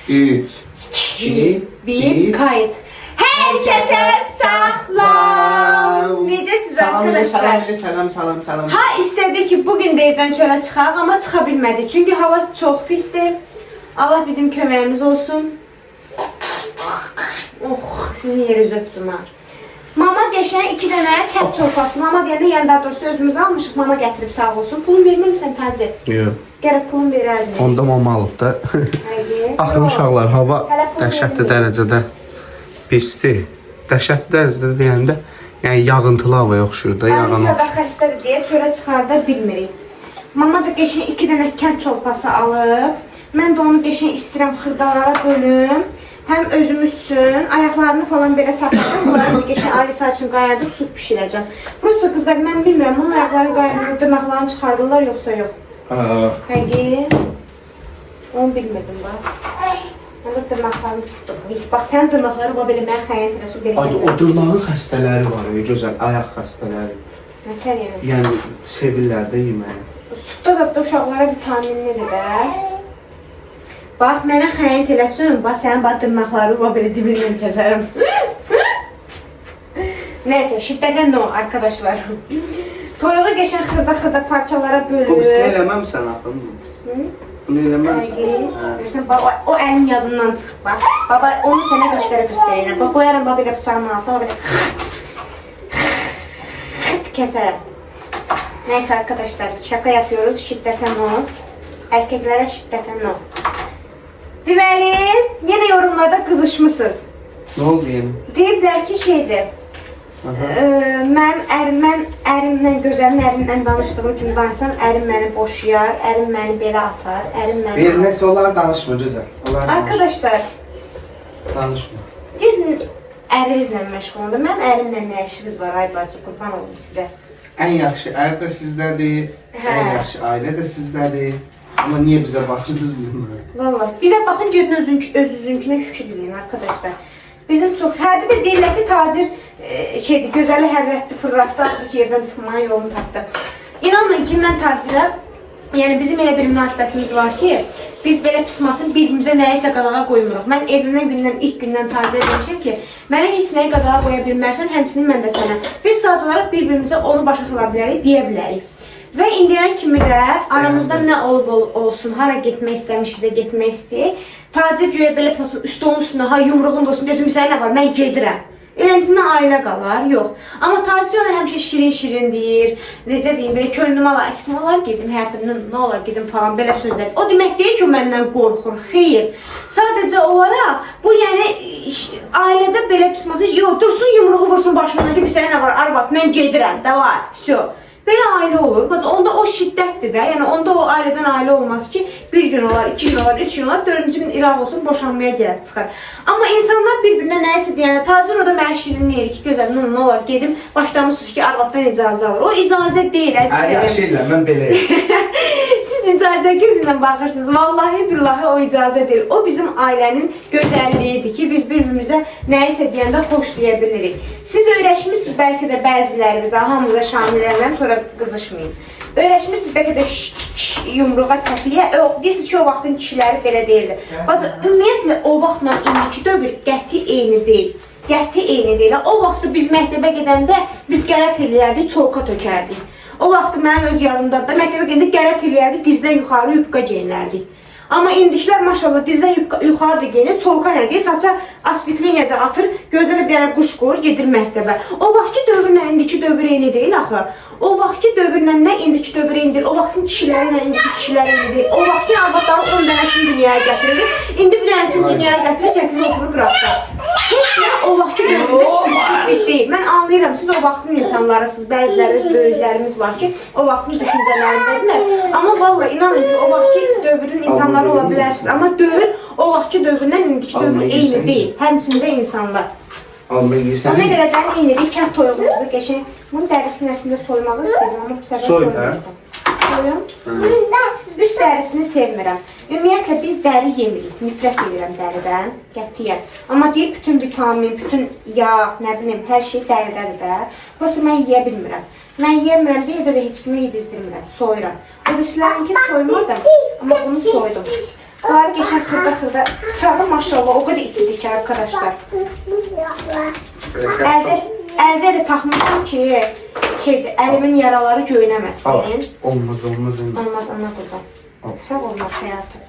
3, 2, 1, kayıt. Herkese salam. Necəsiz arkadaşlar? Salam. Ha istədik ki bugün de evdən çölə çıxaq amma çıxa bilmədik. Çünki hava çox pisdir. Allah bizim köməyimiz olsun. Oh, sizin yerinizi öpdüm ha. Mama geçen 2 dənə kət çorpası. Mama deyəndə yəni daha doğrusu özümüzü almışıq. Mama gətirib sağ olsun. Pulun vermirsən Təcir? Yox. Gərək pulun verərdin. Onda mama alıb da. Baxın uşaqlar, hava dəhşətli dərəcədə pisdir. Dəhşətli dərəcədə deyəndə, yəni yağıntılı hava yoxşur da, yağan. Alisa da xəstədir deyə çölə çıxarda bilmirik. Mama da geçen 2 dənə kət çorpası alıb. Mən də onu geçen istəyirəm xırdalara bölüm. Hem özümüz üçün ayaqlarını falan belə saxladım. Bunları geçen Alisa üçün qayadıb su pişirəcəm. Prosta qızlar mən bilmirəm, bunun ayaqları qayadıb dırnaqlarını çıxardırlar yoxsa yox. Həqiqi. Onu bilmedim bax. Mən də dırnaqlarını tutdum. Bax sən dırnaqları bax belə mənə xəyanət eləsə belə keser. O dırnağın xəstələri var, gözəl ayaq xəstələri. Nətər yəni? Yəni sevirlər də yeməyi. Süddə da uşaqlara vitaminlidir də. Bax, mənə xəyanət eləsin, bax, sənin dırnaqları belə dibindən kəsərəm. Neyse, şiddətən no, arkadaşlar. Toyuğu geçen xırda parçalara bölüb. Bu sən eləməmsən axın mı? Bunu eləməmsən? O əlin yadından çıxıb, bax. Baba, onu sənə göstərə. Bax, qoyarım, bax, belə bıçağın altına, belə kəsərəm. Neyse arkadaşlar, şaka yapıyoruz, şiddətən no. Erkeklere şiddətən no. Deməli, yenə yorumlarda qızışmışsınız. Nə oldu yəni? Deyiblər ki, şeydir. Mən ərimlə, gözəlin ərimlə danışdığım kimi danışsam, ərim məni boşayar, ərim məni belə atar, ərim məni... Bir nəsə onlar danışma, gözəl. Arkadaşlar, danışma. Gedin ərinizlə məşğul olun. Mənim ərimlə nə işiniz var, ay bacı, qurban olun sizə. Ən yaxşı ər də sizdədir, ən yaxşı ailə də sizdədir. Ama niye bize bakırsınız bilmiyorum. Vallahi bize bakın görün özününküne şükür edin arkadaşlar. Bizim çok her bir de deyirlər ki tacir şeydi gözəli hərrətdi fırlatdı ki yerdən çıxmanın yolunu tapdı. İnanın ki mən tacirə yəni bizim elə bir münasibətimiz var ki biz belə pismasın birbirimize nəyisə qadağa qoymuruq. Mən evlənən ilk gündən tacirə demişəm ki mənə heç nəyi qadağa qoya bilmərsən həmçinin mən də sənə. Biz sadəcə olaraq bir-birimizə onu başa sala bilərik, deyə bilərik. Və indiyə kimi də aramızda nə olub olsun, hara getmək istəmişizə getmək istəyik. Tacir güya belə pasın, üstü onun üstünə, ha yumruğum olsun, gözüm sənə nə var, mən gedirəm. Eləncindən ailə qalar, yox. Amma tacir ona həmişə şirin deyir, necə deyim, belə könlüm ala, əşkim olar gedim, həyatımdan nə olar gedim falan, belə sözlər. O demək deyil ki, məndən qorxur, xeyr. Sadəcə olaraq, bu yəni ailədə belə pisması, yox, dursun yumruğu vursun başımdan ki, sənə nə var, arvad, mən gedirəm, da var, всё. Belə ailə olur. Onda o şiddətdir də. Yəni onda o ailədən ailə olmaz ki, bir gün olar, 2 gün olar, 3 gün olar, 4-cü gün iraq olsun, boşanmaya gəlib çıxar. Amma insanlar bir-birinə nəyisə deyəndə, tacir o da mənə şirinləyir ki, gözəl, nə olar, gedim, başlamışsınız ki, arvaddan icazə alır. O icazə deyil, əslində. Yaxşı ilə, mən belə. Siz icazə gözündən baxırsınız. Vallahi billahi o icazə deyil. O bizim ailənin gözəlliyidir ki, biz bir-birimizə nəyisə deyəndə xoş deyə bilirik. Siz öyrəşmişsiniz bəlkə də bəzilərimizə, hamımıza şamil eləməm, sonra qızışmayın. Öyrəşmişsiniz bəlkə də yumruğa, təpiyə. Deyirsiniz ki, o vaxtın kişiləri belə deyildi. Bacı, ümumiyyətlə, o vaxtla indiki dövr qəti eyni deyil. Qəti eyni deyil. O vaxtı biz məktəbə gedəndə biz qələt eləyərdik, çolka tökərdik. O vaxtı mənim öz yadımdadır da, məktəbə gedəndə qələt eləyərdik, dizdən yuxarı yubqa geyinərdik. Amma indikilər maşallah dizdən yuxarı da geyinir, çolka nə deyir, saça asfitliniyada atır, gözlərə bir quş qoyur, gedir məktəbə. O vaxtki dövrlə indiki dövr eyni deyil axı. O vaxtki dövrlə nə indiki dövr eyni deyil, o vaxtın kişiləri ilə indiki kişilər eyni deyil. O vaxtki arvadları 10 dənəsini dünyaya gətirirdi, indi bir dənəsini dünyaya gətirir, çəkilir oturur qıraqda. Heç nə o vaxtki dövrlə deyil. Mən anlayıram, siz o vaxtın insanlarısınız, bəzilərimiz, böyüklərimiz var ki, o vaxtın düşüncələrindədirlər. Amma valla inanın ki, o vaxtki dövrün insanları ola bilərsiniz. Amma dövr o vaxtki dövrlə indiki dövr eyni deyil, həmçində insanlar. Ona görə də eynilik kət toyuğumuzu geçen, bunun dərisinin əslində soymağı istəyirəm, amma bu səbəb soymayacağım. Soyum. Üst dərisini sevmirəm. Ümumiyyətlə biz dəri yemirik, nifrət edirəm dəridən, qətiyyən. Amma deyir, bütün vitamin, bütün yağ, nə bilim, hər şey dəridədir də. Prosta mən yeyə bilmirəm. Mən yeyəmirəm deyə də heç kimi yedizdirmirəm, soyuram. O birisilərinki soymadım, amma bunu soydum. Bunları geçen xırda bıçağı maşallah o kadar itidir ki arkadaşlar. Əldə də taxmışam ki, əlimin yaraları göynəməsin. Olmaz. Olmaz, ana qurban. Sağ olmaz həyatım.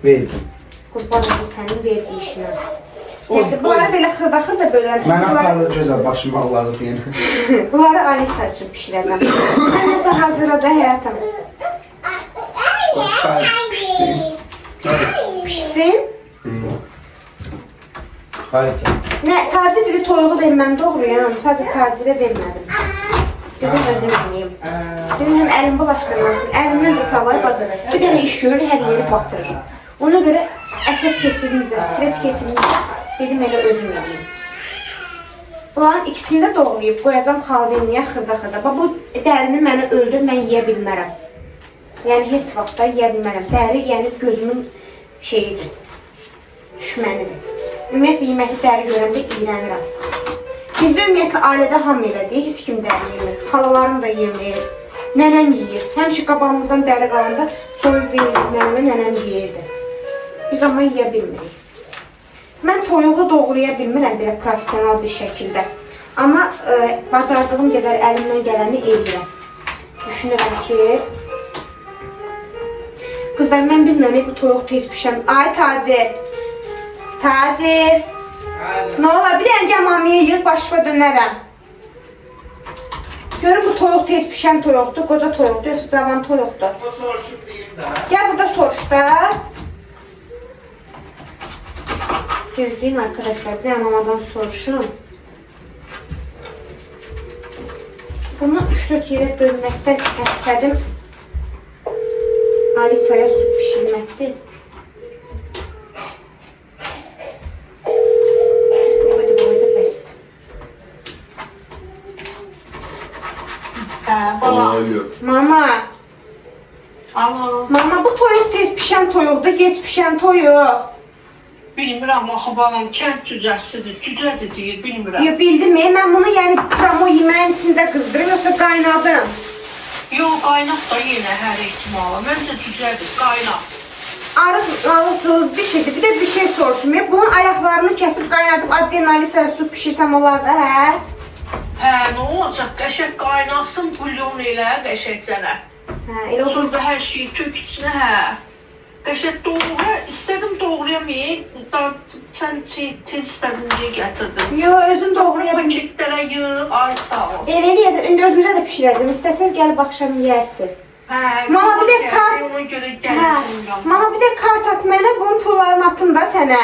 Ver. Qurban olsun sənin verdiyi işinə. Neyse, bunları belə xırda bölürəm. Mən aparılır gözəl başım bağladı deyən. Bunları Alisa üçün pişirəcəm. Sən nəsə hazırladı həyatım. Çay pişsin. Pişsin. Haydi. Tacir biri toyuğu verməm doğruyam. Sadəcə tacirə vermədim. Dedim özüm yeməyim. Dedim həm əlim bulaşdırmasın. Əlimdən də savayı bacı. Bir dənə iş görür, hər yeri batırır. Ona görə əsəb keçirinəcə, stres keçirinəcə dedim elə özüm yeməyim. Bunların ikisini də doğrayıb qoyacam xaldenliyə xırda. Bu dərini məni öldür, mən yeyə bilmərəm. Yəni heç vaxtda yeyə bilmərəm. Dəri yəni gözümün şeyidir, düşmənidir. Ümumiyyətlə yeməkli dəri görəndə iyrənirəm. Bizdə ümumiyyətlə ailədə hamı elədir, heç kim dəri yemir. Xalalarım da yemir, nənəm yeyir. Həmişə qabağımızdan dəri qalanda soyub verirdik nənəmə, nənəm yeyirdi. Biz amma yeyə bilmirik. Mən toyuğu doğraya bilmirəm belə profesional bir şəkildə. Amma bacardığım qədər əlimdən gələni eləyirəm. Düşünürəm ki... Qızlar, mən bilmirəm, bu toyuq tez pişəm. Ay Tacir! Tacir! Nə olar, bir dənə gəmamiyə yığ, başqa dönərəm. Görün, bu toyuq tez pişən toyuqdur, qoca toyuqdur, yoxsa cavan toyuqdur. O soruşub deyim də. Gəl burada soruş da. Gözləyin arkadaşlar, bir dənə mamadan soruşun. Bunu 3-4 yerə bölməkdən məqsədim Alisa'ya su pişirməkdir. Bu boyda bəsdir. Baba. Mama. Alo. Mama, bu toyuq tez pişən toyuqdur, geç pişən toyuq. Bilmirəm, axı balam, kənd cücəsidir, cücədir deyir, bilmirəm. Yo, bildim, mən bunu yəni promo yeməyin içində qızdırım, yoxsa qaynadım. Yox, qaynaq da yenə hər ehtimala. Məncə cücədir, qaynaq. Arıq cılız bir şeydir. Bir de bir şey soruşum. Bunun ayaqlarını kəsib qaynadım, adden Alisa'ya su pişirsəm olar da, hə? Hə, nə olacaq? Qəşək qaynasın, bulyon elə, qəşəkcənə. Hə, elə olur. Sonra hər şeyi tök içinə, hə. Qəşək doğruya, istədim doğrayamayım. Sən tez istədin deyə gətirdin. Yo, özüm doğrayam. Paketlərə yığ, ay sağ ol. Elə indi özümüzə də pişirəcəm. İstəsəz gəlib axşam yeyərsiniz. Hə, Mama, bir də kart. ona görə Hə. gəlirsin. Mama, bir də kart at mənə, bunun pullarını atım da sənə.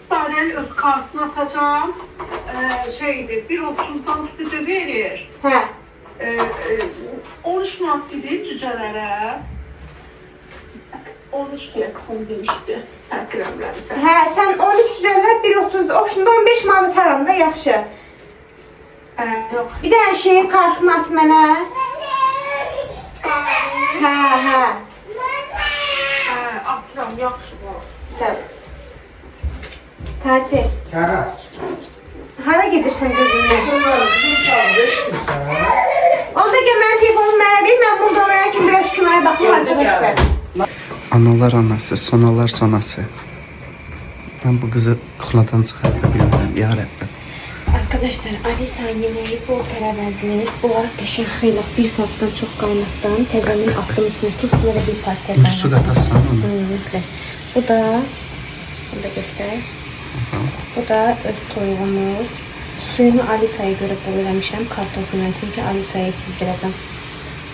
Sarı'nın öz kartını atacağım. Şeydir, 1.30'dan üstü verir. Hə. 13 manat dedi cücələrə. 13 diye kum demişti. Sərkirəmlərəcə. Hə, sən 13 üzərlər 1.30, optionda 15 manat aram da yaxşı. Yox. Bir dənə şeyin kartını at mənə. Hə. Atıram, yaxşı bu. Təbii. Tacir, Hə. hara gedirsən gözümlə? Bizim çağırdı, eşitmirsən, hə? Onda gəl mənim telefonumu mənə ver, mən burada olana kimi biraz kinoya baxım arkadaşlar. Analar anası, sonalar sonası. Ben bu kızı kukladan çıkarta bilmirəm, ya Rəbbim. Arkadaşlar, Alisa yemeği bol tərəvəzli, bunları qəşəng xeylaq 1 saatdan çox qaynatdan, təzəmin attım içine, içine də bir partiya qaynatdım. Su qatarsan onu. Bu da, bunu da göstər. Bu da öz toyuğumuz. Suyunu Alisa'ya görə bol eləmişəm, kartofla, çünki Alisa'ya çizdirəcəm.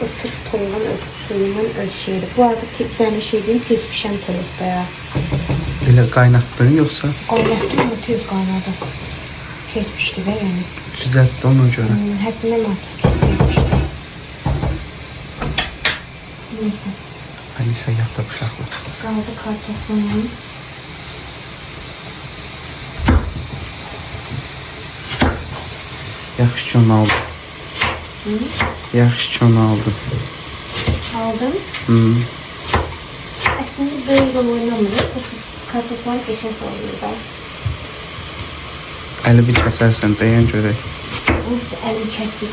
Bu sırf toyuğun öz suyunun öz şeyidir. Bu arada tek dənə şey deyim, tez pişən toyuqda ya. Elə qaynatdın yoxsa? Qaynattım mı tez qaynadı. Tez pişdi də yəni. Cüzətdə ona görə. Həddindən artıq çox tez pişdi. Neyse. Alisa yatdı uşaqlar. Qaldı kartoflanın. Yaxşı ki onu aldım. Yaxşı ki onu aldım. Aldım. Əslində böyle rol oynamır. Kartoflan qəşəng oluyor da. Əli bir kəsərsən, deyən görək. Onsuz əlim kəsir.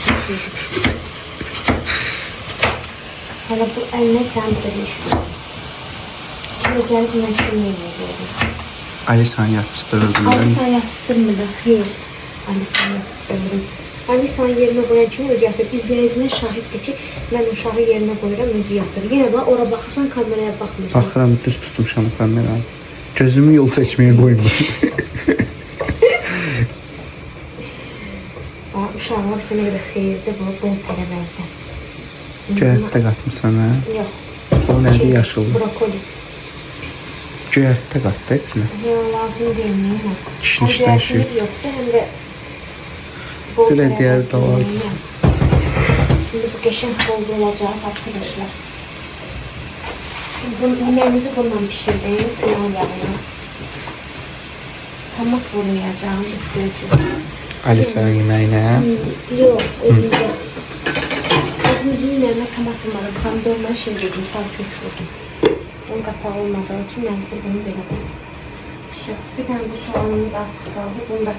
Hala bu əlinə sən bir iş. Sonra gəlib məşğul eləyəcəkdim. Alisanı yatışdırırdım ben. Alisan yatışdırmırdı. Xeyr. Alisan yatışdırmırdım. Alisan yerinə qoyan kimi özü yatır. İzləyicinin şahiddir ki, mən uşağı yerinə qoyuram, özü yatır. Yenə də ora baxırsan, kameraya baxmırsan. Baxıram, düz tutmuşam kameranı. Gözümü yol çəkməyə qoymur. Uşağına bir tənə qədər xeyirdir, bu bol tərəvəzdən. Göyərtdə qatmısan, hə? Yox. O nədir, yaşıl? Brokoli. Göyərtdə qatdı içinə. Yox, lazım deyilməyim. Kişnişdən şey. Yoxdur, həm də bol Belə deyər tərəvəz də vardı. deyilməyim. Şimdi bu qəşəng bolda olacaq arkadaşlar. Yeməyimizi bununla pişirdim, kıyal yağını. Tomat vurmayacağım, üfləyəcəm. Alisanın yeməyinə. Yox, özümüzə. Özümüzün yeməyinə tomat vurmadım. Pomidorla şey dedim, sağ kök vurdum. Onun qapağı olmadığı üçün məcbur bunu belə də. Bir dənə bu soğanımız artıq qaldı. Bunu da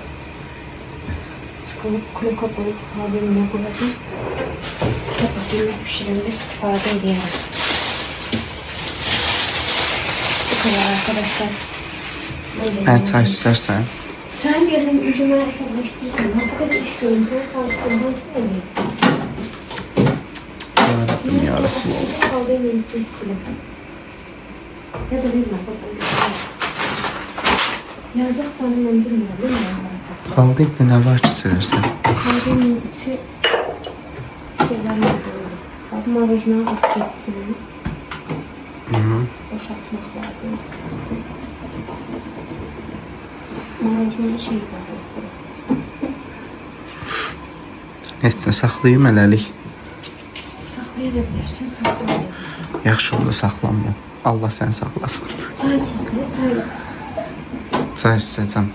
çıxılıb, kloka qoyub, haberimə qoyacağım. Sabah yemək pişirimdə istifadə edəyəm. Bu kadar arkadaşlar. Mən çay istərsən. Sen deyəsən gücümə hesablaşdırırsan. Bu kadar iş görüm. Sen çalıştığından sileyim. Yarabbim, yarasın. Kaldı yemeğini sileyim. Ya da bilmem. Yazıq canım ben bilmiyorum. Bilmiyorum. Qaldı indi nə var ki silərsən? Kaldı yemeğini içi şeyler yapıyorum. Bak marujuna at geçsin. Boşaltmak lazım. Marujuna şey var. Heç nə saxlayım hələlik. Saxlaya da bilirsin, saxlaya da. Yaxşı oldu, saxlanma. Allah səni saxlasın. Çay süzgünü, çay iç. Çay içəcəm.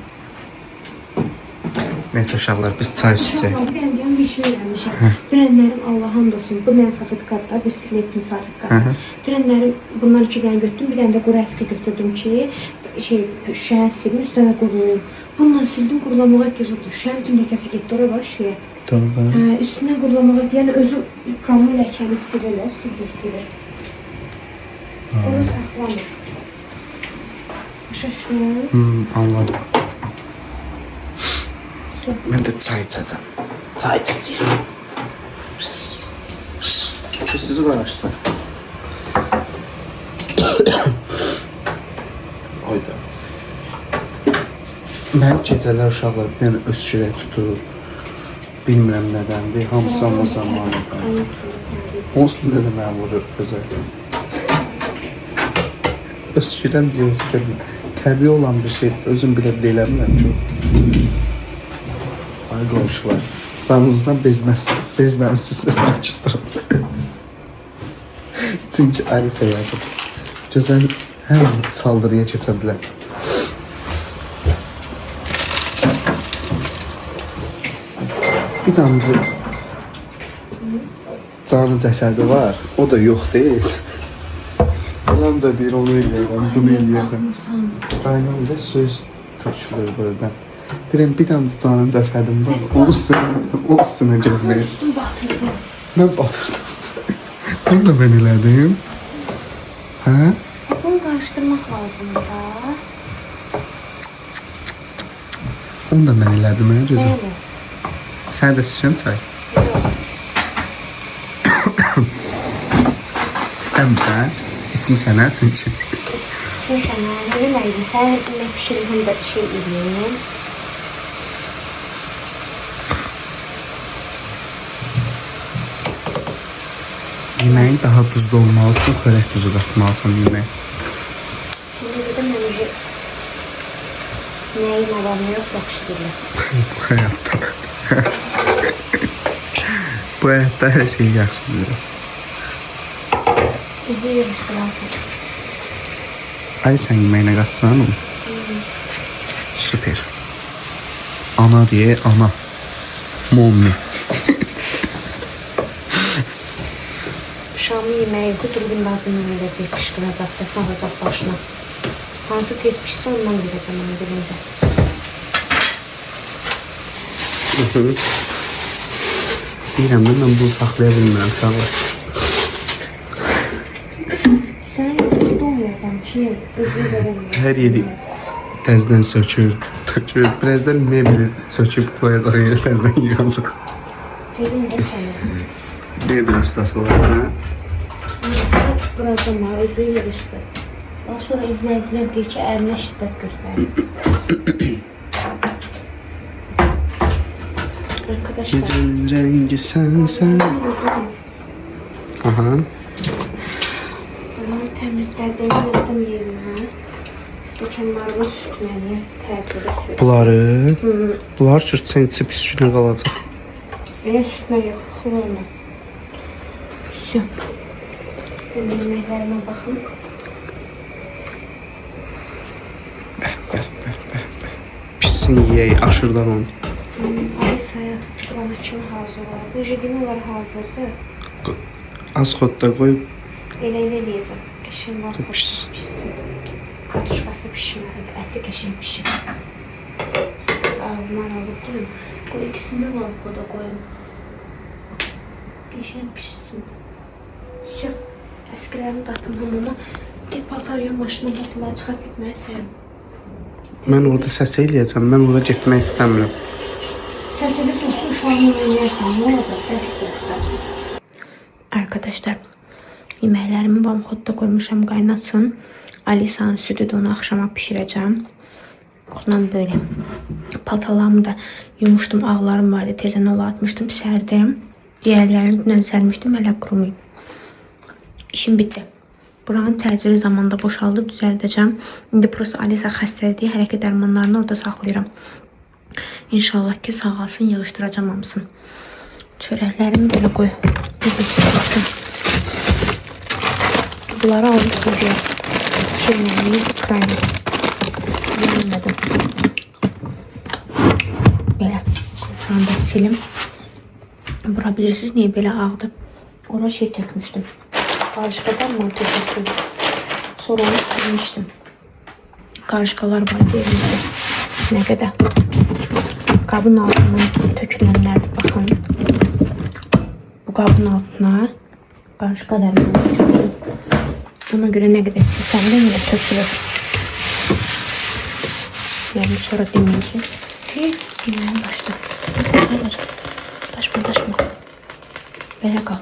Neyse uşaqlar, biz çay içəcək. Bir dənə deyəm, bir şey eləmişəm. Dünənlərim Allah hamd olsun. Bu mənim sertifikatlar, bir siletli sertifikatlar. Dünənlərim bundan 2 dənə götürdüm. Bir dənə də quru əski götürdüm ki, şüşəyə sildim, üstünə quruluyum. Bununla sildim, qurulamağa tez oldu. Şüşənin bütün ləkəsi getdi, oraya var şüşəyə. Doğru. Üstündən qurulamağa, yəni özü qanlı ləkəni silir, sürdür silir. Onu saxlamır. Başa düşdün? Anladım. Su. Mən də çay içəcəm. Çay içəcəyəm. Sizi qarışsın. Oyda. Mən gecələr uşaqlar bir dənə öskürək tutur. Bilmirəm nədəndir. Hamısı amma zamanıdır. Olsun da mən vurur özəl. Öskürəm deyə öskürəm. Təbii olan bir şey. Özüm bilə eləmirəm çox. Ay qonşular. Canınızdan bezməmişsizsə sakit durun. Çünki Alisə yazıb. Gözəl hər saldırıya keçə bilər. Bir damcı canı cəsədi var. O da yox deyil. Yalanca deyir, onu eləyirəm, bunu eləyirəm. Qaynamda söz tökülür buradan. Deyirəm, bir damcı canın cəsədim var. O üstünə gəzməyir. Üstün batırdı. Mən batırdım. Bunu da mən elədim. Hə? Bunu qarışdırmaq lazımdır da. Onu da mən elədim, mənə gözüm. Bəli. Sən də süsün çay. İstəmirsən? İçmirsən hə çünki. Suşana, bilməydim. Sən yemək pişirim, həm də bir şey eləyim. Yeməyin daha duzlu olmalı üçün xörək duzu qatmalısan yemək. Şimdi bir də mənəcə nəyin avamı yox, yaxşı deyirlər. Bu həyatda. Bu həyatda hər şey yaxşı bilir. Bizi yığışdırarsın. Ay sən yeməyinə qatsan o. Süper. Ana diye ana. Mommi. Şamı yeməyi quturgun bacımın eləcək, qışqıracaq, səs alacaq başına. Hansı tez pişsə ondan verəcəm onu bilinəcək. Deyirəm də mən bunu saxlaya bilmirəm uşaqlar. Sən burada olmayacaq. verəcəm ki, özü verəməyəm. Hər yeri təzdən sökür, tökür. Birazdan mebeli söküb qoyacaq yerə təzdən yığacaq. Verin də sənə. Mebel ustası olarsan. Sənə buradan özü yığışdı. Daha sonra izləyicilər deyir ki, ərinə şiddət göstərir. Arkadaşlar. Gecənin rəngi sənsən. Aha. Bunları təmizlədim, yığdım yerinə. Stəkanlarımı sürtməli, təcili sürtməli. Bunları sürtsən içi pis günə qalacaq. Elə sürtmə yox, xlorla. Все. Yeməklərimə baxın. Pissin yeyək, aşırdan onu. Alisa'ya buranı kim hazırladı? Jiginolar hazırdı. Az xodda qoy. Elə eləyəcəm. Qəşəng var, pişsin. Katuşkası pişirməlidir, ətli qəşəng pişir. Biz ağzından alıb deyim. Qoy ikisini var, xoda qoyun. Qəşəng pişsin. Все. Əskərlərimi qatdım hamama. Get paltarıya maşına batırlar, çıxart getməyə sərim. Mən orada səs eləyəcəm, mən orada getmək istəmirəm. Səs edib dursun, uşağını oynayarsan, nə olacaq, səs edib. Arkadaşlar, yeməklərimi vamxodda qoymuşam, qaynatsın. Alisa'nın sütü də onu axşama pişirəcəm. Ondan böyle. Paltalarımı da yumuştum, ağlarım vardı, tezən ola atmışdım, sərdim. Diğerlerini dünən sərmişdim, hələ qurumayım. İşim bitti. Buranın təcili zamanda boşaldıb düzəldəcəm. İndi prosta Alisa xəstəliyi, hərəkət dərmanlarını orada saxlayıram. İnşallah ki, sağalsın, yığışdıracam hamısını. Çörəklərimi belə qoy. Burada çıxmışdım. Bunları almışdım diye. Çirməni, Ukrayna. Yürümədim. Belə. Buranı da silim. Bura bilirsiniz niye belə ağdı? Oraya şey tökmüşdüm. Qarışqadan mı tökmüşdüm? Sonra onu silmişdim. Qarışqalar var elimdə. Nə qədər? Qabın altına tökülənlərdir. Baxın. Bu qabın altına qarışqa dərmanı tökmüşdüm. Ona görə nə qədər silsəm də yine tökülür. Yəni sonra deməyəcək ki, yeməyin başda. Hayır. Daşma. Belə qal.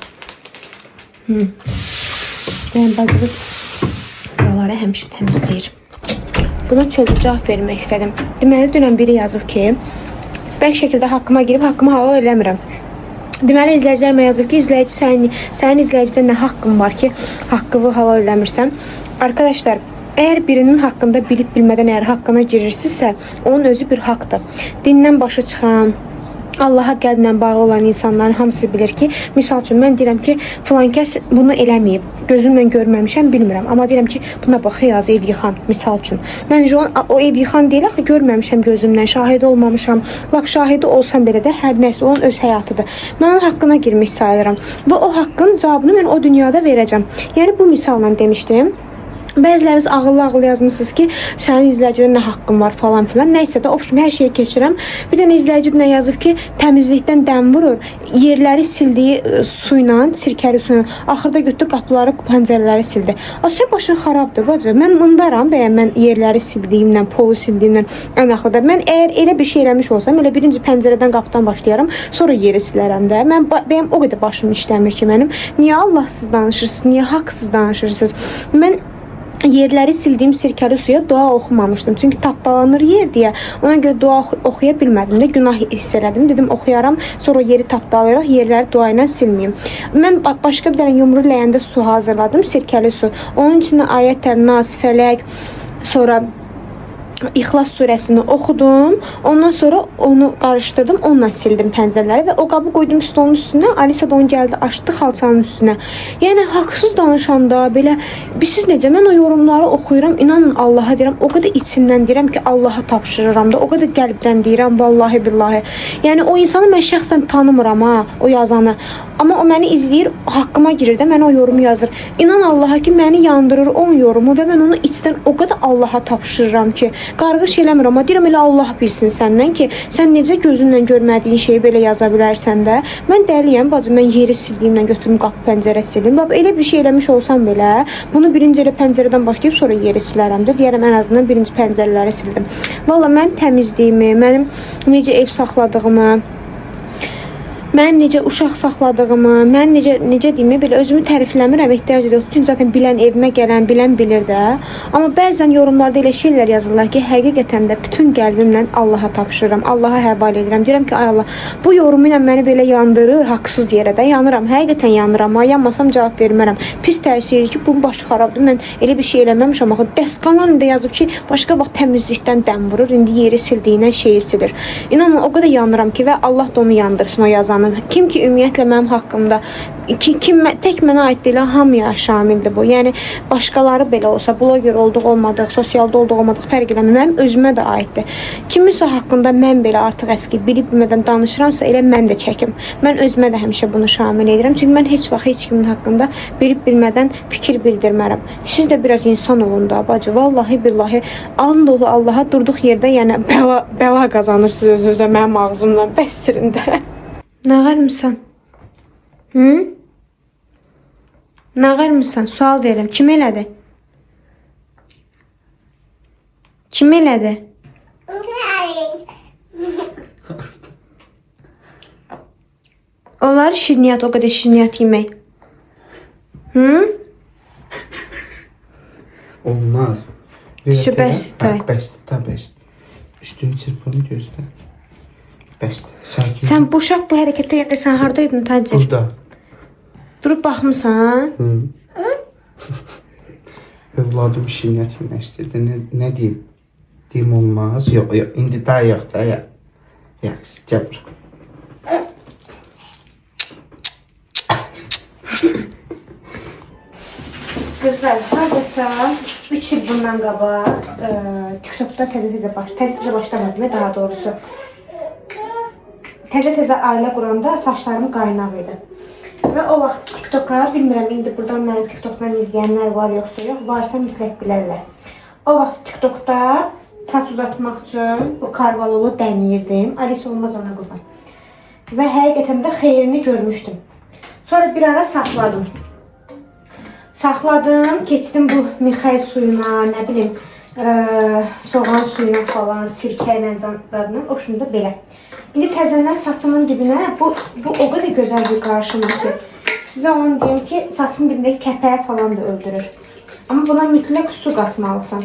Yəni bacımız buraları həmişə təmizləyir. Buna çöldə cavab vermək istədim. Deməli, dünən biri yazıb ki, bəlkə şəkildə haqqıma girib, haqqımı halal eləmirəm. Deməli, izləyicilərimə yazıb ki, sənin izləyicidə nə haqqın var ki, haqqını halal eləmirsən? Arkadaşlar, əgər birinin haqqında bilib bilmədən əgər haqqına girirsinizsə, onun özü bir haqqdır. Dindən başı çıxan, Allaha qəlblə bağlı olan insanların hamısı bilir ki, misal üçün mən deyirəm ki, filan kəs bunu eləməyib. Gözümlə görməmişəm, bilmirəm. Amma deyirəm ki, buna bax, yaz ev yıxan, misal üçün. Mən o ev yıxan deyil, axı görməmişəm gözümlə, şahidi olmamışam. Lap şahidi olsam belə də hər nəsə onun öz həyatıdır. Mən onun haqqına girmiş sayılıram. Və o haqqın cavabını mən o dünyada verəcəm. Yəni bu misalla demişdim. Bəziləriniz ağıllı yazmışsınız ki, sənin izləyicidə nə haqqın var falan filan. Nəysə də, hər şeyi keçirəm. Bir dənə izləyici nə yazıb ki, təmizlikdən dəm vurur. Yerləri sildiyi suyla, sirkəli suyla. Axırda götürdü, qapıları, pəncərələri sildi. Sən başın xarabdır, bacı. Mən mundaram, bəyəm mən yerləri sildiyimlə, polu sildiyimlə ən axırda. Mən əgər elə bir şey eləmiş olsam, elə birinci pəncərədən, qapıdan başlayaram, sonra yeri silərəm də. Bəyəm o qədər başım işləmir ki mənim. Niyə Allahsız danışırsınız, niyə haqsız danışırsınız? Mən yerləri sildiyim sirkəli suya dua oxumamışdım. Çünki tapdalanır yer deyə. Ona görə dua oxuya bilmədim də. Günah hiss elədim. Dedim oxuyaram, sonra yeri tapdalayaraq yerləri dua ilə silməyim. Mən başqa bir dənə yumru ləyəndə su hazırladım, sirkəli su. Onun içində ayətlər, Nas, Fələk, sonra İxlas surəsini oxudum. Ondan sonra onu qarışdırdım, onunla sildim pəncərələri və o qabı qoydum stolun üstünə. Alisa da onu gəldi, açdı xalçanın üstünə. Yəni haqsız danışanda belə siz necə, mən o yorumları oxuyuram, inanın Allaha deyirəm, o qədər içimdən deyirəm ki, Allaha tapşırıram da, o qədər qəlbdən deyirəm, vallahi billahi. Yəni o insanı mən şəxsən tanımıram ha, o yazanı. Amma o məni izləyir, haqqıma girir də, mənə o yorumu yazır. İnan Allaha ki, məni yandırır onun yorumu və mən onu içdən o qədər Allaha tapşırıram ki, qarğış eləmir, amma deyirəm elə Allah bilsin səndən ki, sən necə gözünlə görmədiyin şeyi belə yaza bilərsən də. Mən dəliyəm, bacım, mən yeri sildiyimlə götürüm qapı pəncərə silim. Bax elə bir şey eləmiş olsam belə, bunu birinci elə pəncərədən başlayıb sonra yeri silərəm də. Deyərəm ən azından birinci pəncərələri sildim. Valla mənim təmizliyimi, mənim necə ev saxladığımı, mən necə uşaq saxladığımı, mən necə deyim, belə özümü tərifləmirəm, ehtiyac yoxdur. Çünki zaten bilən evimə gələn, bilən bilir də. Amma bəzən yorumlarda elə şeylər yazırlar ki, həqiqətən də bütün qəlbimlə Allaha tapşırıram, Allaha həvalə edirəm. Deyirəm ki, ay Allah, bu yorumu ilə məni belə yandırır, haqsız yerə də yanıram. Həqiqətən yanıram, amma yanmasam cavab vermərəm. Pis təsir ki, bunun başı xarabdır. Mən elə bir şey eləməmişəm. Axı dəsqanla indi yazıb ki, başqa vaxt təmizlikdən dəm vurur, indi yeri sildiyindən şeyi silir. İnanın, o qədər yanıram ki, və Allah da onu yandırsın o yazan. Kim ki ümumiyyətlə mənim haqqımda tək mənə aid deyil, hamıya şamildir bu. Yəni başqaları belə olsa, bloger olduq, olmadıq, sosialda olduq, olmadıq fərq eləmir. Mənim özümə də aiddir. Kimisə haqqında mən belə artıq əski bilib-bilmədən danışıramsa, elə mən də çəkim. Mən özümə də həmişə bunu şamil edirəm. Çünki mən heç vaxt heç kimin haqqında bilib-bilmədən fikir bildirmərəm. Siz də biraz insan olun da, bacı. Vallahi billahi alın dolu Allaha durduq yerdə, yəni bəla qazanırsınız öz-özə mənim ağzımdan bəssirində. Nağarmısan? Hı? Nağarmısan? Sual verirəm. Kim elədi? Kim elədi? Onlar şirniyyat, o qədər şirniyyat yemək. Hı? Olmaz. Bəsdir. Bəsdir. Üstünü çırpını gözlə. Bəsdir. Sakin. Sən bu uşaq bu hərəkətə yerdə sən hardaydın Tacir? Burada. Durub baxmısan? Övladım şirniyyat yemək istəyirdi. Nə deyim? Deyim olmaz. Yox. İndi daha yox da. Yaxşı, gəl. Qızlar, haradasa 3 il bundan qabaq TikTokda təzə başlamadım, daha doğrusu. Təzə ailə quranda saçlarım qaynaq idi. Və o vaxt TikToka, bilmirəm, indi buradan məni TikTokdan izləyənlər var yoxsa yox, varsa mütləq bilərlər. O vaxt TikTokda saç uzatmaq üçün bu karvalolu dəniyirdim. Alisa olmaz ona qurban. Və həqiqətən də xeyrini görmüşdüm. Sonra bir ara saxladım. Keçdim bu mixay suyuna, nə bilim, soğan suyuna falan, sirkə ilə canlılarına, o şunda belə. İndi təzədən saçımın dibinə, bu o qədər gözəl bir qarışımdır ki, sizə onu deyim ki, saçın dibindəki kəpəyə falan da öldürür. Amma buna mütləq su qatmalısan.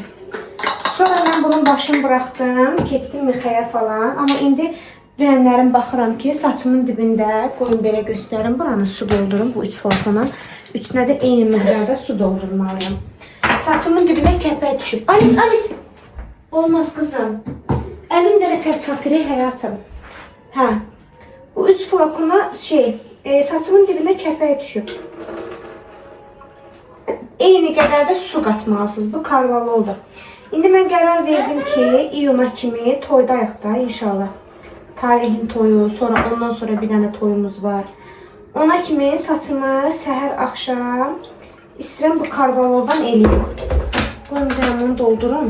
Sonra mən bunun başını buraxdım, keçdim mixaya falan, amma indi dünənlərin baxıram ki, saçımın dibində, qoyun belə göstərim, buranı su doldurum, bu 3 flakona. Üçünə də eyni miqdarda su doldurmalıyam. Saçımın dibinə kəpək düşüb. Alice! Olmaz qızım. Əlim də nətər çatırı həyatım. Hə, bu 3 flakona saçımın dibinə kəpək düşüb. Eyni qədər də su qatmalısınız. Bu karvalı oldu. İndi mən qərar verdim ki, iyuna kimi toydayıq da inşallah. Tarihin toyu, ondan sonra bir dənə toyumuz var. Ona kimi saçımı səhər axşam istəyirəm bu karvaloldan eləyim. Qoyun bunu doldurum.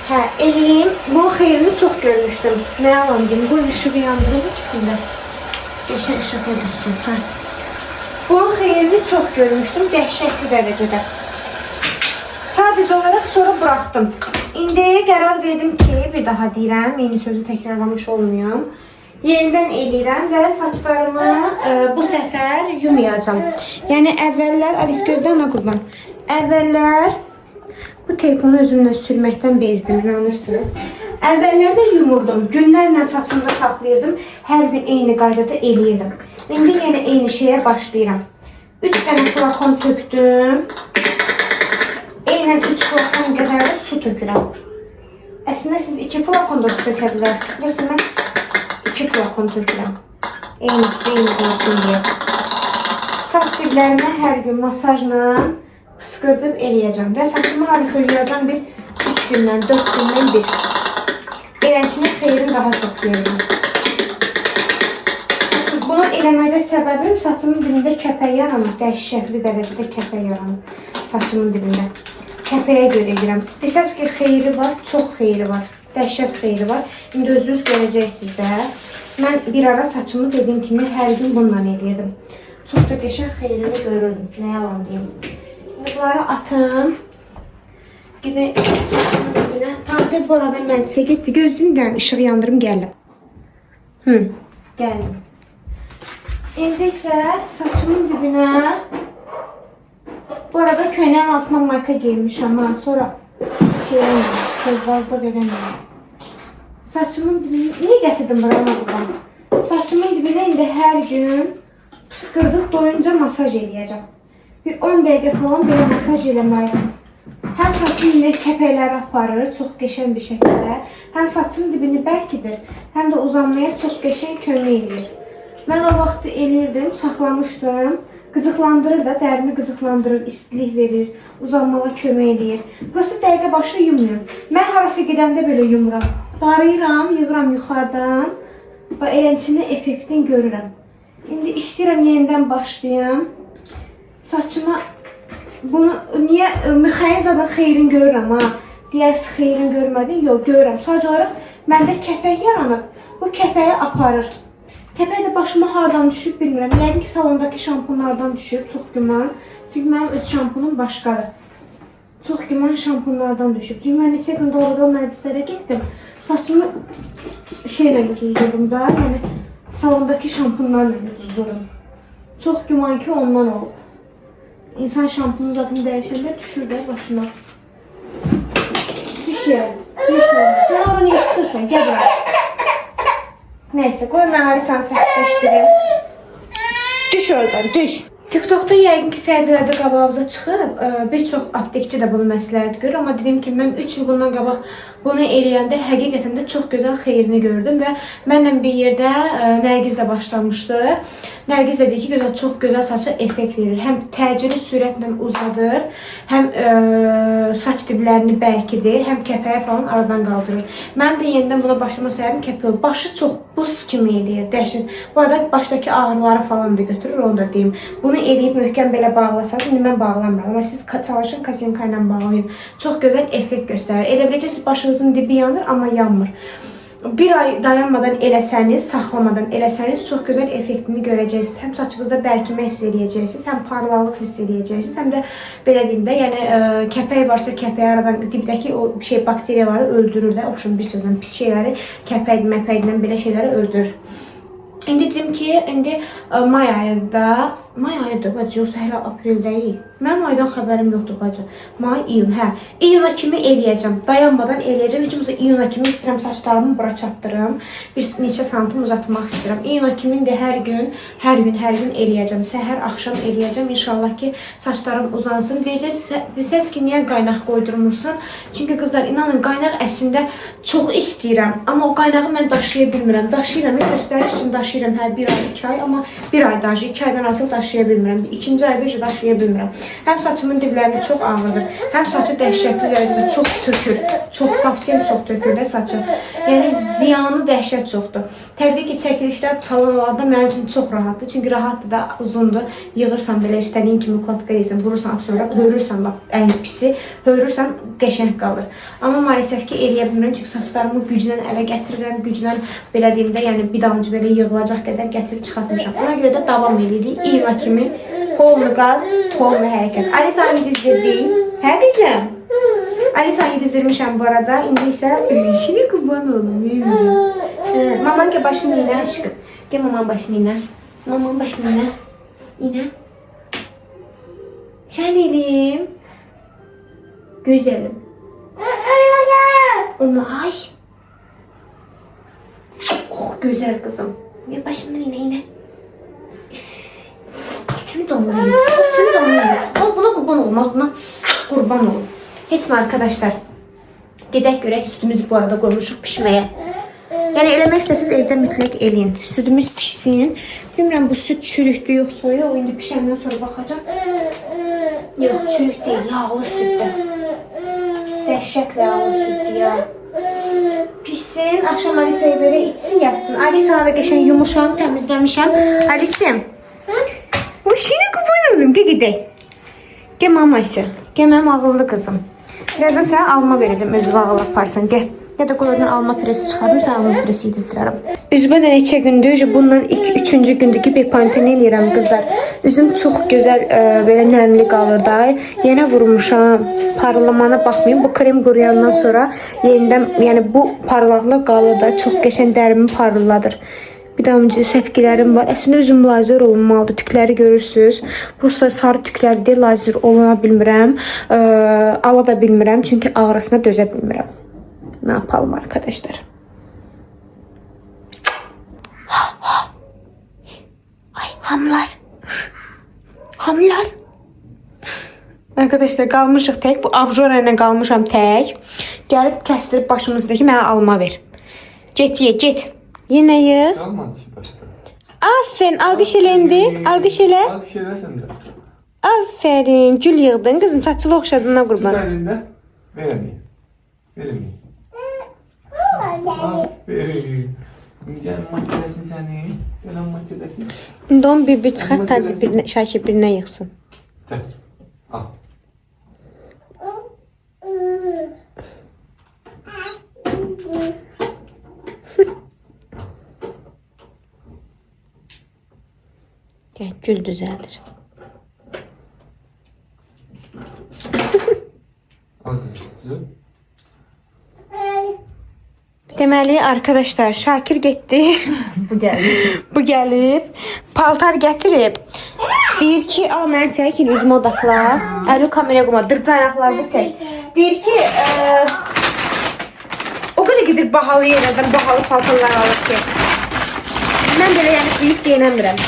Hə, eləyim. Bunun xeyrini çox görmüşdüm. Nə yalan deyim, qoyun işığı yandırılır ikisində. Qəşəng işığı düşsün. Hə. Bunun xeyrini çox görmüşdüm, dəhşətli dərəcədə. Sadəcə olaraq sonra buraxdım. İndi qərar verdim ki, bir daha deyirəm, eyni sözü təkrarlamış olmayım. Yenidən eləyirəm və saçlarımı bu səfər yumayacam. Yəni əvvəllər, Alice gözdən nə qurban? Əvvəllər bu telefonu özümlə sürməkdən bezdim, inanırsınız. Əvvəllərdə yumurdum, günlərlə saçımda saxlayırdım, hər gün eyni qaydada eləyirdim. İndi yenə eyni şeyə başlayıram. 3 dənə flakon tökdüm. Eynən 3 flakon qədər də su tökürəm. Əslində siz 2 flakon da su tökə bilərsiniz. Mən 2 flakon tökürəm. Eyni olsun deyə. Saç diblərimə hər gün masajla pıskırdım eləyəcəm. Və saçımı harasa yuyacam bir 3 gündən, 4 gündən bir. Beləncinin xeyrini daha çox görürüm. Bunu eləməkdə səbəbim saçımın dibində kəpək yaranır. Dəhşətli dərəcədə kəpək yaranır saçımın dibində. Kəpəyə görə edirəm. Desəz ki, xeyri var, çox xeyri var. Dəhşət xeyri var. İndi özünüz görəcəksiniz də. Mən bir ara saçımı dediyim kimi hər gün bununla edirdim. Çox da qəşəng xeyrini görürdüm. Nə yalan deyim. İndi bunları atım. Gidin saçımın dibinə. Tacir bu arada məclisə getdi. Gözlüyüm gəlin, işıq yandırım gəlim. Gəldim. İndi isə saçımın dibinə bu arada köynənin altına mayka giymişəm ha. Sonra sözbazlıq edəməyəm. Saçımın dibinə... Niyə gətirdim buranı buradan? Saçımın dibinə indi hər gün pıskırdıq doyunca masaj eləyəcəm. Bir 10 dəqiqə falan belə masaj eləməlisiniz. Həm saçın indi kəpəkləri aparır, çox qəşəng bir şəkildə. Həm saçın dibini bərkidir, həm də uzanmaya çox qəşəng kömək edir. Mən o vaxtı eləyirdim, saxlamışdım. Qıcıqlandırır da, dərini qıcıqlandırır, istilik verir, uzanmağa kömək edir. Burası dəqiqə başı yumuyor. Mən harası gedəndə belə yumuram. Darayıram, yığıram yuxarıdan. Və eləncini effektin görürəm. İndi istəyirəm yenidən başlayayım. Saçıma bunu niyə müxəyyəzadan xeyrin görürəm ha? Deyərsiz xeyrin görmədin? Yox, görürəm. Sadəcə olaraq məndə kəpək yaranıb. Bu kəpəyi aparır. Kəpək də başıma hardan düşüb bilmirəm. Yəqin ki, salondakı şampunlardan düşüb, çox güman. Çünki mənim öz şampunum başqadır. Çox güman şampunlardan düşüb. Çünki mən neçə gün doğrudan məclislərə getdim. Saçımı şeylə düzdürdüm da, yəni salondakı şampunlarla düzdürdüm. Çox güman ki, ondan olub. İnsan şampunun zadını dəyişəndə düşür də başına. Düşür. Sen oraya niyə çıxırsan? Gəl bura. Neyse, qoy mən Alisanı səhvləşdirim. Düş oradan, düş. TikTok'da yəqin ki, səhifələrdə qabağımıza çıxıb, bir çox aptekçi də bunu məsləhət görür. Amma dedim ki, mən 3 il bundan qabaq bunu eləyəndə həqiqətən də çox gözəl xeyrini gördüm və mənlə bir yerdə Nərgizlə başlamışdı. Nərgiz dedi ki, çox gözəl saça effekt verir. Həm təcili sürətlə uzadır, həm saç diblərini bərkidir, həm kəpəyi falan aradan qaldırır. Mən də yenidən buna başlama səbəbim kəpək oldu. Başı çox buz kimi eləyir, dəhşət. Bu arada başdakı ağrıları falan da götürür, onu da deyim. Bunu eləyib möhkəm belə bağlasanız, indi mən bağlamıram. Amma siz çalışın kasenka ilə bağlayın. Çox gözəl effekt göstərir. Elə biləcəksiniz başınızın dibi yanır, amma yanmır. Bir ay dayanmadan eləsəniz, saxlamadan eləsəniz çox gözəl effektini görəcəksiniz. Həm saçınızda bərkimə hiss eləyəcəksiniz, həm parlaqlıq hiss eləyəcəksiniz, həm də belə deyim də, yəni kəpək varsa kəpəyi aradan dibdəki o bakteriyaları öldürür də, oxşun bir sözlə pis şeyləri, kəpək, məpəklə belə şeyləri öldürür. İndi dedim ki, indi may ayında bacı, yoxsa hələ aprel deyil. Mənim aydan xəbərim yoxdur bacı. May, iyun, hə. İyuna kimi eləyəcəm, dayanmadan eləyəcəm. Heç olmasa iyuna kimi istəyirəm saçlarımı bura çatdırım. Bir neçə santim uzatmaq istəyirəm. İyuna kimi də hər gün eləyəcəm. Səhər, axşam eləyəcəm. İnşallah ki, saçlarım uzansın. Desəz ki, niyə qaynaq qoydurmursan? Çünki qızlar, inanın, qaynaq əslində çox istəyirəm. Amma o qaynağı mən daşıya bilmirəm. Daşıyıram, göstəriş üçün daşıyıram hər bir ay, 2 ay. Amma bir ay daşı, 2 aydan artıq daşıya bilmirəm. İkinci ayda heç daşıya bilmirəm. Həm saçımın diblərini çox ağrıdır, həm saçı dəhşətli dərəcədə çox tökür. Çox savsiyəm çox tökür də saçı. Yəni ziyanı dəhşət çoxdur. Təbii ki, çəkilişlər talanlarda mənim üçün çox rahatdır. Çünki rahatdır da, uzundur. Yığırsan belə üstəliyin kimi klatka yeyirsən, vurursan sonra, hörürsən, bax, ən pisi, hörürsən, qəşəng qalır. Amma maalesef ki, eləyə bilmirəm. Çünki saçlarımı güclə ələ gətirirəm, güclə belə deyim də, yəni bir damcı belə yığılacaq qədər gətirib çıxartmışam. Ona görə də davam edirik. İyuna kimi polnu qaz, polnu hərəkət. Alisanı dizdirdik. Hə qızım? Alisanı dizdirmişəm bu arada. İndi isə işini qurban olum. Maman ki başını iynə aşkım. Gel maman başını iynə. Maman başını iynə. İynə. Sən elim. Gözəlim. Onu aç. Oh, gözəl qızım. Gel başını iynə. Kimi canlıyım? Buna qurban olmaz, buna qurban olur. Heç mi arkadaşlar? Gedək görək, sütümüzü bu arada qoymuşuq pişməyə. Yəni eləmək istəsiniz evdə mütləq eləyin. Sütümüz pişsin. Bilmirəm bu süt çürükdür yoxsa yox. İndi pişəndən sonra baxacağım. Yox, çürük deyil, yağlı sütdür. Dəhşətlə yağlı sütdür ya. Pişsin, axşam Alisa'ya belə içsin, yatsın. Alisa'ya da qəşən yumuşam, təmizləmişəm. Alisa'm. O işini qurban olum, gel gidək. Gel maması, gel mənim ağıllı qızım. Birazdan sənə alma verəcəm, özü ağıl aparsan. Gəl. Ya da qoyudan alma püresi çıxardım, sən alma püresi yedizdirərəm. Üzümə də neçə gündür, bundan 2-3-cü gündür ki, bepantene eləyirəm qızlar. Üzüm çox gözəl, belə nəmli qalır da. Yenə vurmuşam, parlamana baxmayın. Bu krem quruyandan sonra yenidən, yəni bu parlaqlıq qalır da, çox qəşəng dərimi parladır. Bir də öncə səpkilərim var. Əslində üzüm lazer olunmalıdır. Tükləri görürsünüz. Bursa sarı tüklərdir, lazer oluna bilmirəm. Ala da bilmirəm, çünki ağrısına dözə bilmirəm. Ne yapalım arkadaşlar? Ay hamlar. Hamlar. Arkadaşlar qalmışıq tək. Bu abjora ilə qalmışam tək. Gəlib kəstirib başımızdakı mənə alma ver. Get ye, get. Yenə ye. Qalmadı ki başqa. Aferin, alqış eləndi. Alqış elə. Alqış eləsən də. Aferin, gül yığdın. Qızım saçılı oxşadığına qurban. Tut əlində. Verəməyim. Verəməyim. Aferin. Gel maçələsin səni. Gel maçələsin. İndi onun bir çıxart, Tacir birinə, Şakir birinə yıxsın. Çək. Al. Gəl, gül düzəldir. Al kızım. Deməli arkadaşlar, Şakir getdi. Bu gəlib. Paltar gətirib. Deyir ki, al mən çəkin üzümə odaqla. Əli kameraya qoyma, dırca ayaqlarını çək. Deyir ki, o qədər gedir bahalı yerlərdən bahalı paltarlar alır ki. Mən belə yəni büyük geyinəmirəm.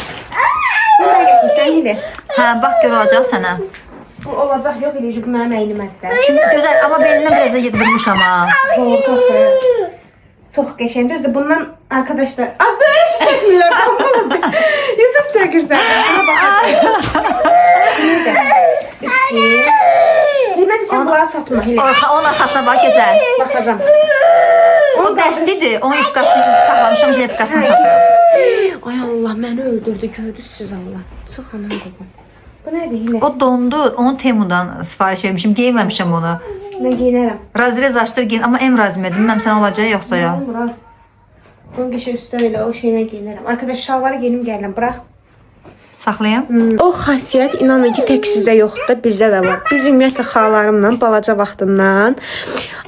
Bunu da getmişsən Hili. Hə, bax gör olacaq sənə. Olacaq yox Hili, çünki mənim əynim ətdə. Çünki gözəl, amma belinə biraz da yığdırmışam ha. Zorkası. Çok geçendi. Bundan arkadaşlar... Aa böyle çekmiyorlar. YouTube çekirsen. Buna bakarsın. Neydi? Üstü. Bilmedi sen bulağı satma. Onun arxasına bax gözəl. Bakacağım. O dəstidir. Onun yufqasını saxlamışam, jiletkasını saxlayacağım. Ay Allah beni öldürdü. Gördünüz siz Allah. Çok anam babam. Bu neydi yine? O dondu. Onu Temu'dan sifariş vermişim. Giyməmişəm onu. Ben giyinerim. Razrez açdır giyin. Amma em razime bilməm sən olacaq yoxsa ya. Murat. Bunun geçen üstü öyle o şeyine giyinirim. Arkadaş şalvarı giyinim geldim. Bırak. Saxlayım. O xasiyyət inanın ki tək sizdə yoxdur, bizdə də var. Biz ümumiyyətlə xalalarımla balaca vaxtından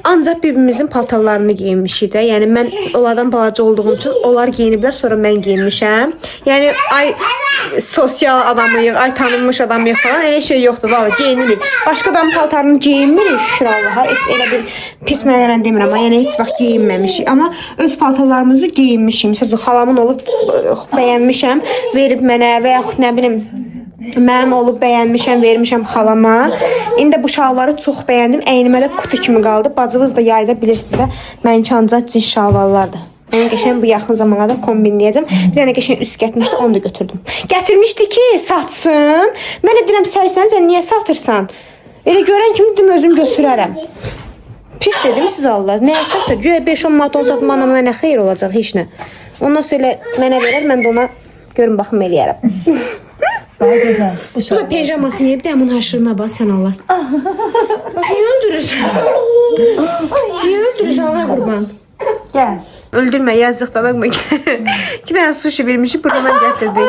ancaq bir-birimizin paltarlarını geyinmişik də. Yəni mən onlardan balaca olduğum üçün onlar geyiniblər, sonra mən geyinmişəm. Yəni ay sosial adamıyıq, ay tanınmış adamıyıq falan elə şey yoxdur. Valla geyinirik. Başqa adamın paltarını geyinmirik şükür Allaha. Heç elə bir pis mənlərlə demirəm, amma yəni heç vaxt geyinməmişik. Amma öz paltarlarımızı geyinmişik. Məsələn, xalamın olub bəyənmişəm, verib mənə və yaxud nə bilim mən olub bəyənmişəm, vermişəm xalama. İndi bu şalvarı çox bəyəndim. Əynimə də kutu kimi qaldı. Bacınız da yayda bilirsiniz də mənimki ancaq cins şalvarlardır. Mən qəşəng bu yaxın zamanlarda kombinləyəcəm. Bir dənə qəşəng üst gətirmişdi, onu da götürdüm. Gətirmişdi ki, satsın. Mən də deyirəm, sən niyə satırsan? Elə görən kimi dedim özüm götürərəm. Pis dedim siz Allah. Nəyə satır? Güya 5-10 manat onu satmağına nə xeyir olacaq, heç nə. Ondan sonra mənə verər, mən də ona görün baxım eləyərəm. Bax gözəl. Bu Bu da pijaması yeyib də həmin haşırına bax sən Allah. Bax niyə öldürürsən? Niyə öldürürsən Allah qurban? Gəl. Öldürmə yazıq da bakma. 2 dənə sushi vermişik burada mən gətirdik.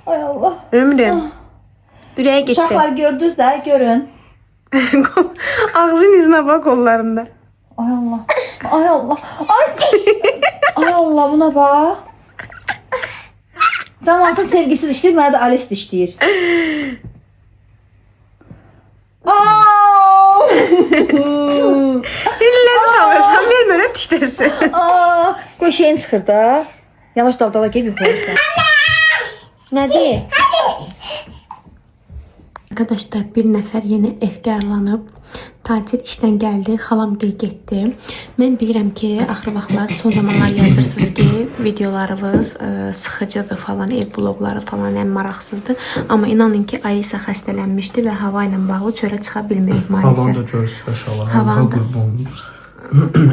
Ay Allah. Ömrüm. Ürəyə getdi. Uşaqlar gördünüz də, görün. Ağzın izinə bax qollarında. Ay Allah. Ay Allah. Ay Allah buna bax. Cəmaatın sevgisiz işləyir, mənə də Alice işləyir. İllərini alırsan, vermə öyle tişdəsin. Qoy şeyin çıxır da. Yavaş daldala gelib yuxularsan. Nədir? Arkadaşlar bir nəfər yeni efkarlanıb. Tacir işdən gəldi, xalam geri getdi. Mən bilirəm ki, axır vaxtlar son zamanlar yazırsınız ki, videolarınız sıxıcıdır falan, ev vlogları falan ən maraqsızdır. Amma inanın ki, Alisa xəstələnmişdi və hava ilə bağlı çölə çıxa bilmirik maalesef. Havan da görürsünüz aşağılar. Havan da. Qurban.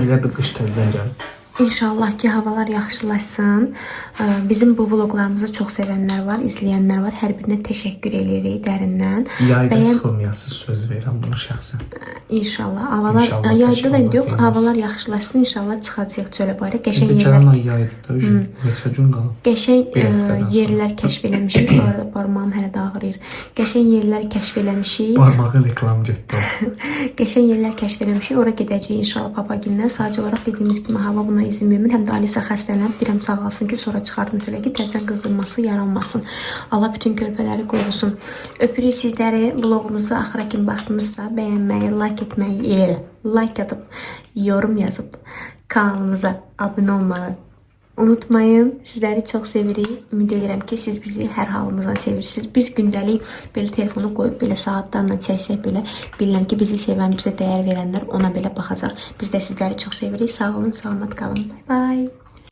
Elə bir qış təzdən gəldi. İnşallah ki havalar yaxşılaşsın. Bizim bu vloqlarımızı çox sevənlər var, izləyənlər var. Hər birinə təşəkkür edirik dərindən. Yayda sıxılmayasınız, söz verirəm bunu şəxsən. İnşallah. Havalar İnşallah, yayda da təşəkkür yox, edirik. havalar yaxşılaşsın. İnşallah çıxacağıq çölə barə. Qəşəng İndi yerlər, gələn ay yayda neçə gün qalıb? qəşəng Bir həftədən sonra. yerlər kəşf eləmişik. Bu arada barmağım hələ də ağrıyır. Qəşəng yerlər kəşf eləmişik. Barmağın reklam getdi. Qəşəng yerlər kəşf eləmişik. Ora gedəcəyik inşallah Papagindən. Sadəcə olaraq dediyimiz kimi hava buna izin vermir. Həm də Alisa xəstələnib. Deyirəm sağalsın ki, sonra çıxardım çölə ki, təzən qızdırması yaranmasın. Allah bütün körpələri qorusun. Öpürük sizləri. Vloqumuzu axıra kimi baxdınızsa bəyənməyi, like atıb, yorum yazıb, kanalımıza abunə olmağı unutmayın. Sizləri çox sevirik. Ümid edirəm ki, siz bizi hər halımızdan sevirsiniz. Biz gündəlik belə telefonu qoyub belə saatlarla çəksək belə bilirəm ki, bizi sevən, bizə dəyər verənlər ona belə baxacaq. Biz də sizləri çox sevirik. Sağ olun, salamat qalın. Bye bye.